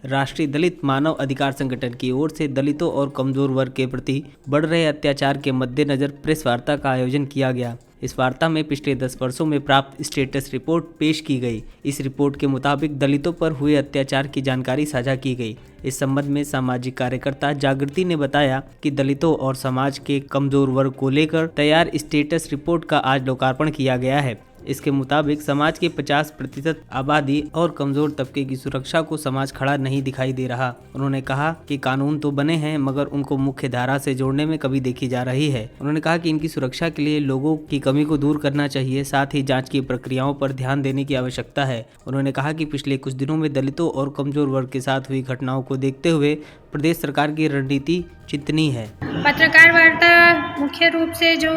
राष्ट्रीय दलित मानव अधिकार संगठन की ओर से दलितों और कमजोर वर्ग के प्रति बढ़ रहे अत्याचार के मद्देनजर प्रेस वार्ता का आयोजन किया गया। इस वार्ता में पिछले 10 वर्षों में प्राप्त स्टेटस रिपोर्ट पेश की गई। इस रिपोर्ट के मुताबिक दलितों पर हुए अत्याचार की जानकारी साझा की गई। इस संबंध में सामाजिक कार्यकर्ता जागृति ने बताया कि दलितों और समाज के कमजोर वर्ग को लेकर तैयार स्टेटस रिपोर्ट का आज लोकार्पण किया गया है। इसके मुताबिक समाज के 50% आबादी और कमजोर तबके की सुरक्षा को समाज खड़ा नहीं दिखाई दे रहा। उन्होंने कहा कि कानून तो बने हैं मगर उनको मुख्य धारा से जोड़ने में कमी देखी जा रही है। उन्होंने कहा कि इनकी सुरक्षा के लिए लोगों की कमी को दूर करना चाहिए, साथ ही जांच की प्रक्रियाओं पर ध्यान देने की आवश्यकता है। उन्होंने कहा कि पिछले कुछ दिनों में दलितों और कमजोर वर्ग के साथ हुई घटनाओं को देखते हुए प्रदेश सरकार की रणनीति चिंतनीय है। पत्रकार वार्ता मुख्य रूप से जो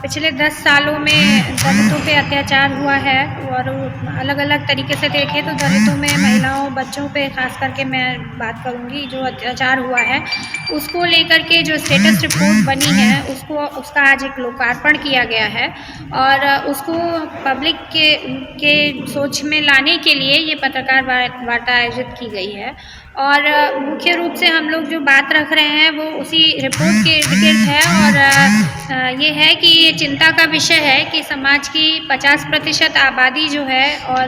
पिछले 10 सालों में दलितों पे अत्याचार हुआ है और अलग अलग तरीके से देखें तो दलितों में महिलाओं बच्चों पे खास करके मैं बात करूंगी, जो अत्याचार हुआ है उसको लेकर के जो स्टेटस रिपोर्ट बनी है उसका आज एक लोकार्पण किया गया है और उसको पब्लिक के सोच में लाने के लिए ये पत्रकार वार्ता आयोजित की गई है। और मुख्य रूप से हम लोग जो बात रख रहे हैं वो उसी रिपोर्ट के इर्द गिर्द है और ये है कि ये चिंता का विषय है कि समाज की 50% आबादी जो है और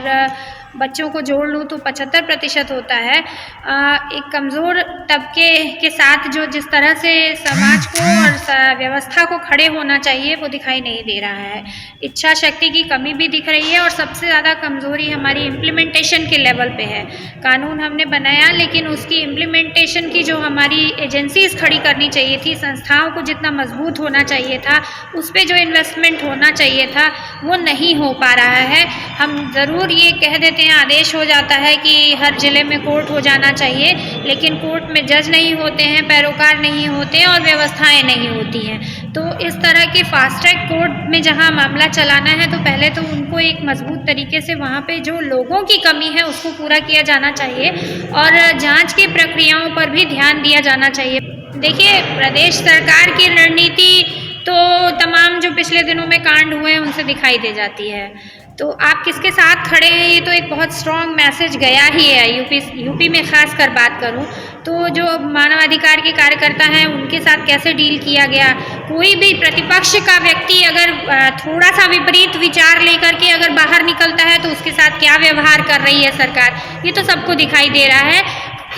बच्चों को जोड़ लूँ तो 75% होता है। एक कमज़ोर तबके के साथ जो जिस तरह से समाज को और व्यवस्था को खड़े होना चाहिए वो दिखाई नहीं दे रहा है। इच्छा शक्ति की कमी भी दिख रही है और सबसे ज़्यादा कमज़ोरी हमारी इम्प्लीमेंटेशन के लेवल पे है। कानून हमने बनाया लेकिन उसकी इम्प्लीमेंटेशन की जो हमारी एजेंसीज खड़ी करनी चाहिए थी, संस्थाओं को जितना मजबूत होना चाहिए था, उस पर जो इन्वेस्टमेंट होना चाहिए था वो नहीं हो पा रहा है। हम ज़रूर ये कह देते हैं, आदेश हो जाता है कि हर जिले में कोर्ट हो जाना चाहिए, लेकिन कोर्ट में जज नहीं होते हैं, पैरोकार नहीं होते और व्यवस्थाएं नहीं होती हैं। तो इस तरह के फास्ट ट्रैक कोर्ट में जहां मामला चलाना है तो पहले तो उनको एक मजबूत तरीके से वहां पे जो लोगों की कमी है उसको पूरा किया जाना चाहिए और जांच की प्रक्रियाओं पर भी ध्यान दिया जाना चाहिए। देखिए, प्रदेश सरकार की रणनीति तो तमाम जो पिछले दिनों में कांड हुए हैं उनसे दिखाई दे जाती है। तो आप किसके साथ खड़े हैं ये तो एक बहुत स्ट्रॉन्ग मैसेज गया ही है। यूपी में खास कर बात करूं तो जो मानवाधिकार के कार्यकर्ता हैं उनके साथ कैसे डील किया गया। कोई भी प्रतिपक्ष का व्यक्ति अगर थोड़ा सा विपरीत विचार लेकर के अगर बाहर निकलता है तो उसके साथ क्या व्यवहार कर रही है सरकार, ये तो सबको दिखाई दे रहा है।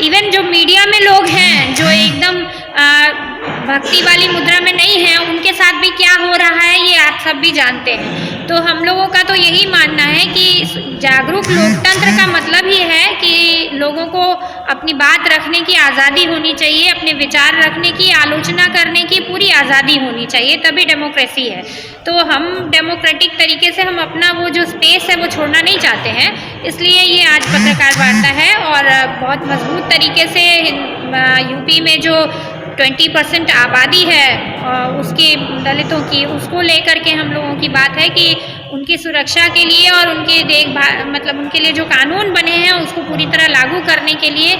इवन जो मीडिया में लोग हैं जो एकदम भक्ति वाली मुद्रा में नहीं है, उनके साथ भी क्या हो रहा है ये आप सब भी जानते हैं। तो हम लोगों का तो यही मानना है कि जागरूक लोकतंत्र का मतलब ही है कि लोगों को अपनी बात रखने की आज़ादी होनी चाहिए, अपने विचार रखने की, आलोचना करने की पूरी आज़ादी होनी चाहिए, तभी डेमोक्रेसी है। तो हम डेमोक्रेटिक तरीके से हम अपना वो जो स्पेस है वो छोड़ना नहीं चाहते हैं, इसलिए ये आज पत्रकार वार्ता है और बहुत मजबूत तरीके से यूपी में जो 20% आबादी है उसकी दलितों की, उसको लेकर के हम लोगों की बात है कि उनकी सुरक्षा के लिए और उनके देखभाल मतलब उनके लिए जो कानून बने हैं उसको पूरी तरह लागू करने के लिए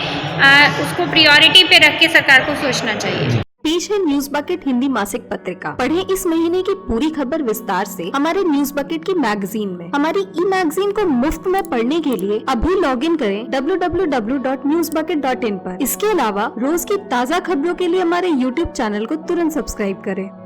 उसको प्रायोरिटी पे रख के सरकार को सोचना चाहिए। पेश है न्यूज बकेट हिंदी मासिक पत्रिका। पढ़ें इस महीने की पूरी खबर विस्तार से हमारे न्यूज बकेट की मैगजीन में। हमारी ई मैगजीन को मुफ्त में पढ़ने के लिए अभी लॉगिन करें www.newsbucket.in पर। इसके अलावा रोज की ताज़ा खबरों के लिए हमारे YouTube चैनल को तुरंत सब्सक्राइब करें।